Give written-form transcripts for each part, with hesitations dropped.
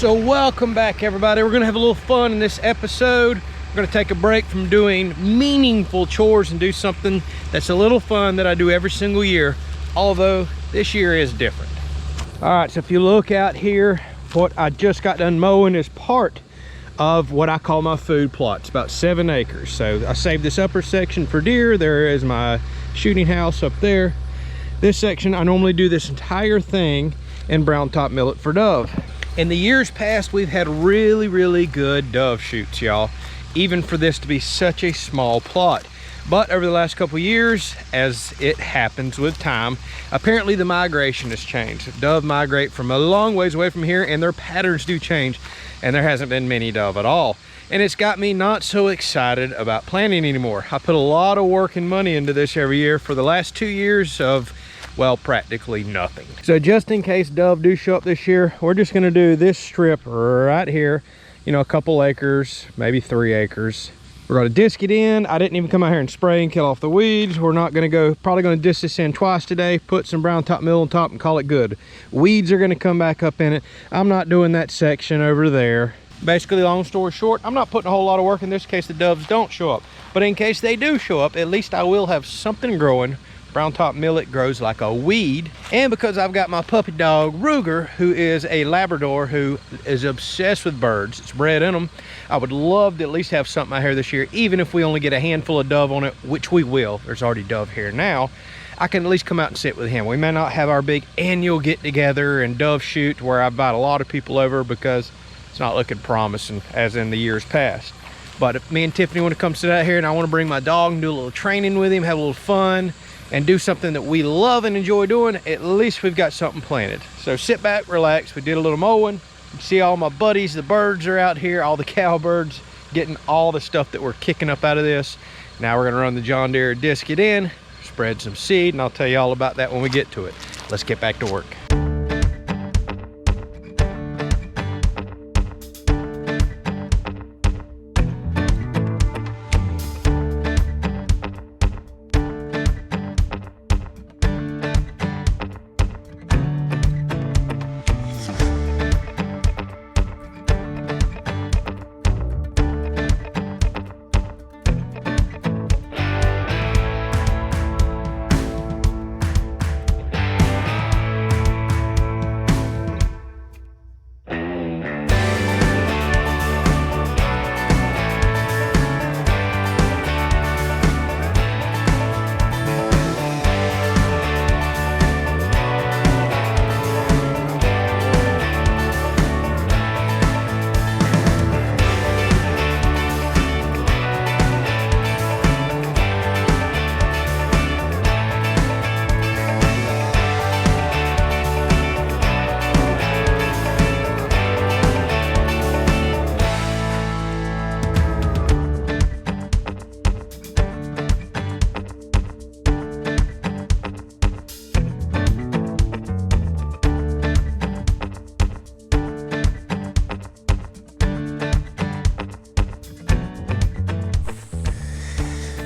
So welcome back, everybody. We're gonna have a little fun in this episode. We're gonna take a break from doing meaningful chores and do something that's a little fun that I do every single year, although this year is different. All right, so if you look out here, what I just got done mowing is part of what I call my food plot. It's about 7 acres. So I saved this upper section for deer. There is my shooting house up there. This section, I normally do this entire thing in brown top millet for dove. In the years past, we've had really good dove shoots, y'all, even for this to be such a small plot. But over the last couple years, as it happens with time, apparently the migration has changed. Dove migrate from a long ways away from here, and their patterns do change, and there hasn't been many dove at all. And it's got me not so excited about planting anymore. I put a lot of work and money into this every year for the last 2 years of, well, practically nothing. So just in case dove do show up this year, we're just gonna do this strip right here, you know, a couple acres, maybe 3 acres. We're gonna disc it in. I didn't even come out here and spray and kill off the weeds. We're not gonna go, probably gonna disc this in twice today, put some brown top millet on top and call it good. Weeds are gonna come back up in it. I'm not doing that section over there. Basically, long story short, I'm not putting a whole lot of work in this case the doves don't show up. But in case they do show up, at least I will have something growing. Brown top millet grows like a weed. And because I've got my puppy dog Ruger, who is a Labrador who is obsessed with birds, it's bred in them, I would love to at least have something out here this year, even if we only get a handful of dove on it, which we will. There's already dove here now. I can at least come out and sit with him. We may not have our big annual get together and dove shoot where I invite a lot of people over because it's not looking promising as in the years past. But if me and Tiffany want to come sit out here and I want to bring my dog and do a little training with him, have a little fun, and do something that we love and enjoy doing, at least we've got something planted. So sit back, relax. We did a little mowing. You see all my buddies, the birds are out here, all the cowbirds, getting all the stuff that we're kicking up out of this. Now we're gonna run the John Deere, disc it in, spread some seed, and I'll tell you all about that when we get to it. Let's get back to work.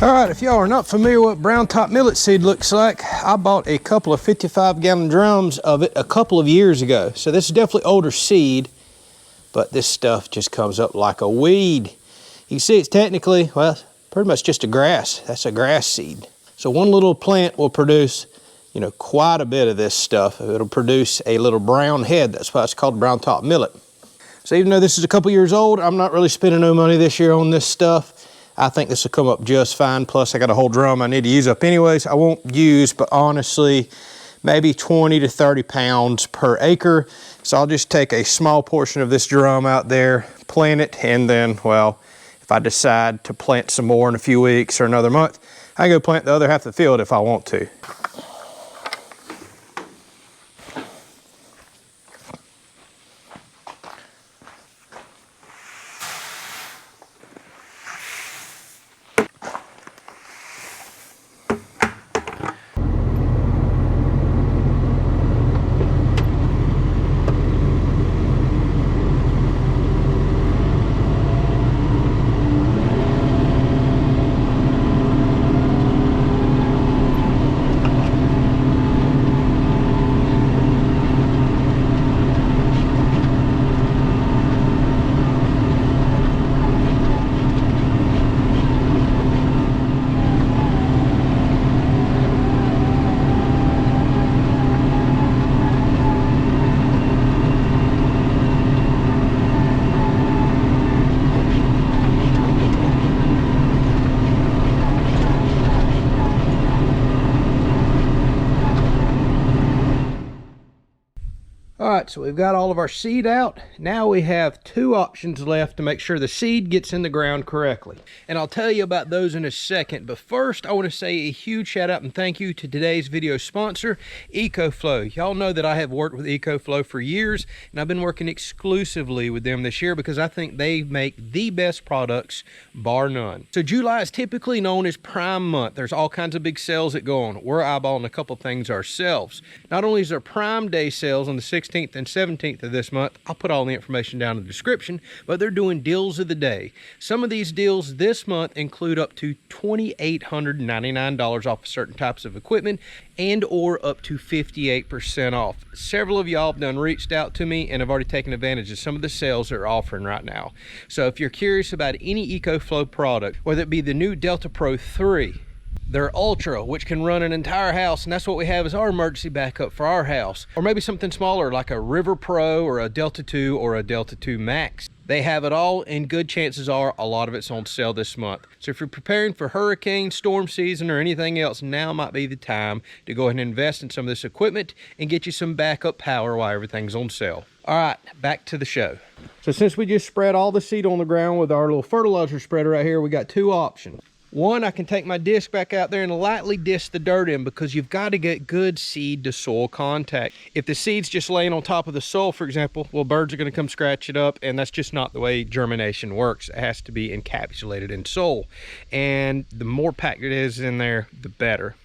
All right, if y'all are not familiar with what brown top millet seed looks like, I bought a couple of 55-gallon drums of it a couple of years ago. So this is definitely older seed, but this stuff just comes up like a weed. You can see it's technically, well, pretty much just a grass. That's a grass seed. So one little plant will produce, you know, quite a bit of this stuff. It'll produce a little brown head. That's why it's called brown top millet. So even though this is a couple years old, I'm not really spending no money this year on this stuff. I think this will come up just fine. Plus I got a whole drum I need to use up anyways. I won't use, but honestly, maybe 20 to 30 pounds per acre. So I'll just take a small portion of this drum out there, plant it, and then, well, if I decide to plant some more in a few weeks or another month, I can go plant the other half of the field if I want to. All right, so we've got all of our seed out. Now we have two options left to make sure the seed gets in the ground correctly. And I'll tell you about those in a second. But first, I want to say a huge shout out and thank you to today's video sponsor, EcoFlow. Y'all know that I have worked with EcoFlow for years, and I've been working exclusively with them this year because I think they make the best products, bar none. So July is typically known as Prime Month. There's all kinds of big sales that go on. We're eyeballing a couple things ourselves. Not only is there Prime Day sales on the 16th and 17th of this month, I'll put all the information down in the description, but they're doing deals of the day. Some of these deals this month include up to $2,899 off of certain types of equipment and or up to 58% off. Several of y'all have done reached out to me and have already taken advantage of some of the sales they're offering right now. So if you're curious about any EcoFlow product, whether it be the new Delta Pro 3, their Ultra, which can run an entire house, and that's what we have as our emergency backup for our house. Or maybe something smaller like a River Pro or a Delta 2 or a Delta 2 Max. They have it all, and good chances are a lot of it's on sale this month. So if you're preparing for hurricane, storm season, or anything else, now might be the time to go ahead and invest in some of this equipment and get you some backup power while everything's on sale. All right, back to the show. So since we just spread all the seed on the ground with our little fertilizer spreader right here, we got two options. One, I can take my disc back out there and lightly disc the dirt in because you've got to get good seed to soil contact. If the seed's just laying on top of the soil, for example, well, birds are going to come scratch it up, and that's just not the way germination works. It has to be encapsulated in soil, and the more packed it is in there, the better.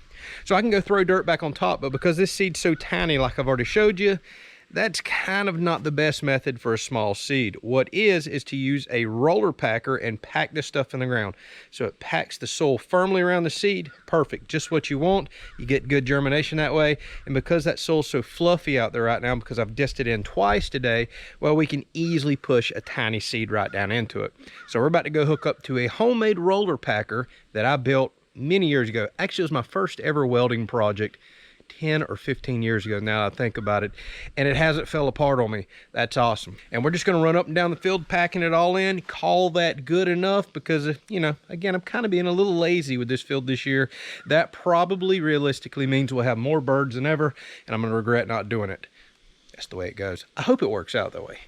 So I can go throw dirt back on top, but because this seed's so tiny, like I've already showed you, that's kind of not the best method for a small seed. What is to use a roller packer and pack this stuff in the ground. So it packs the soil firmly around the seed. Perfect, just what you want. You get good germination that way. And because that soil's so fluffy out there right now, because I've dished it in twice today, well, we can easily push a tiny seed right down into it. So we're about to go hook up to a homemade roller packer that I built many years ago. Actually, it was my first ever welding project 10 or 15 years ago now I think about it, and it hasn't fell apart on me. That's awesome. And we're just going to run up and down the field packing it all in, call that good enough, because you know, again, I'm kind of being a little lazy with this field this year. That probably realistically means we'll have more birds than ever, and I'm going to regret not doing it. That's the way it goes. I hope it works out that way.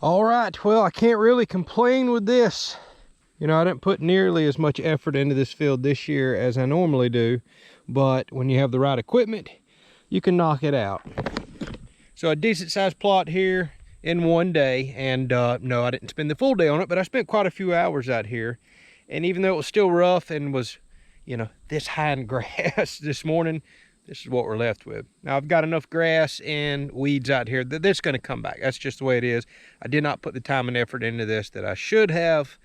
All right, well, I can't really complain with this. You know, I didn't put nearly as much effort into this field this year as I normally do, but when you have the right equipment, you can knock it out. So a decent sized plot here in one day, and no, I didn't spend the full day on it, but I spent quite a few hours out here. And even though it was still rough and was, you know, this high in grass this morning, this is what we're left with. Now I've got enough grass and weeds out here that this is going to come back. That's just the way it is. I did not put the time and effort into this that I should have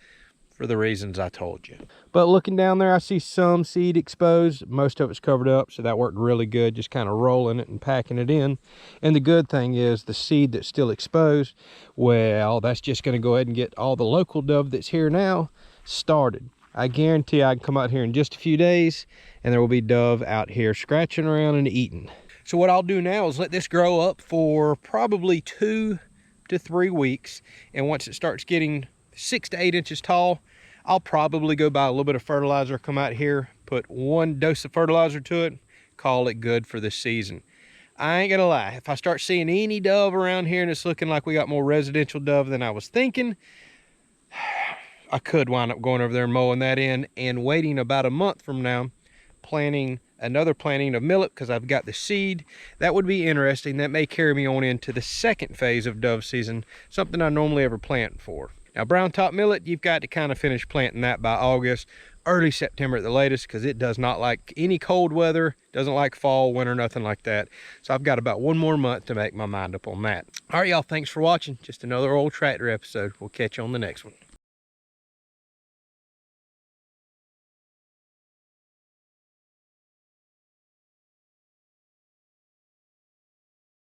for the reasons I told you. But looking down there, I see some seed exposed. Most of it's covered up, so that worked really good, just kind of rolling it and packing it in. And the good thing is the seed that's still exposed, well, that's just going to go ahead and get all the local dove that's here now started. I guarantee I can come out here in just a few days and there will be dove out here scratching around and eating. So what I'll do now is let this grow up for probably 2 to 3 weeks. And once it starts getting 6 to 8 inches tall, I'll probably go buy a little bit of fertilizer, come out here, put 1 dose of fertilizer to it, call it good for the season. I ain't gonna lie, if I start seeing any dove around here and it's looking like we got more residential dove than I was thinking, I could wind up going over there and mowing that in and waiting about a month from now, planting another planting of millet because I've got the seed. That would be interesting. That may carry me on into the second phase of dove season, something I normally ever plant for. Now, brown top millet, you've got to kind of finish planting that by August, early September at the latest, because it does not like any cold weather, doesn't like fall, winter, nothing like that. So I've got about 1 more month to make my mind up on that. All right, y'all, thanks for watching. Just another old tractor episode. We'll catch you on the next one.